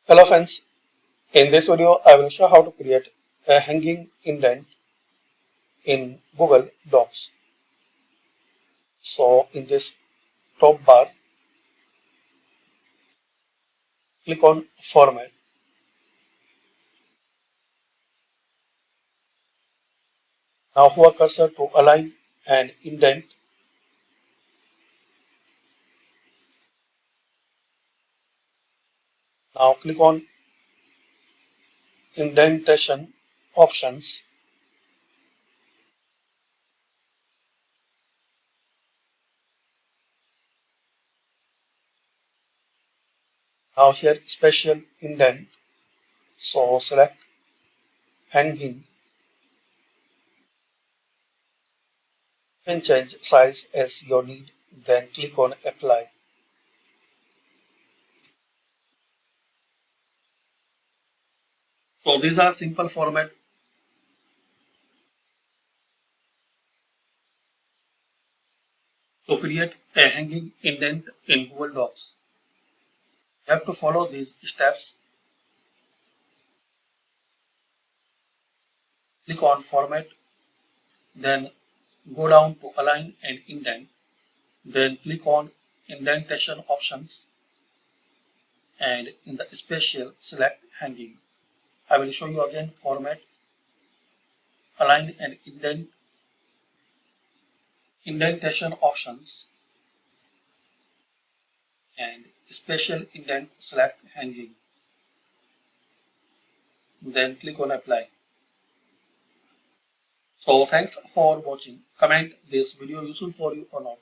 Hello friends, in this video I will show how to create a hanging indent in Google Docs. So in this top bar, click on Format. Now hover cursor to align an indent. Now click on Indentation Options. Now here Special Indent. So select Hanging and change size as your need. Then click on Apply. So these are simple format to create a hanging indent in Google Docs. You have to follow these steps. Click on Format, then go down to Align and Indent, then click on Indentation Options, and in the Special select Hanging. I will show you again Format, Align and Indent, Indentation Options, and Special Indent select Hanging. Then click on Apply. So thanks for watching. Comment this video useful for you or not.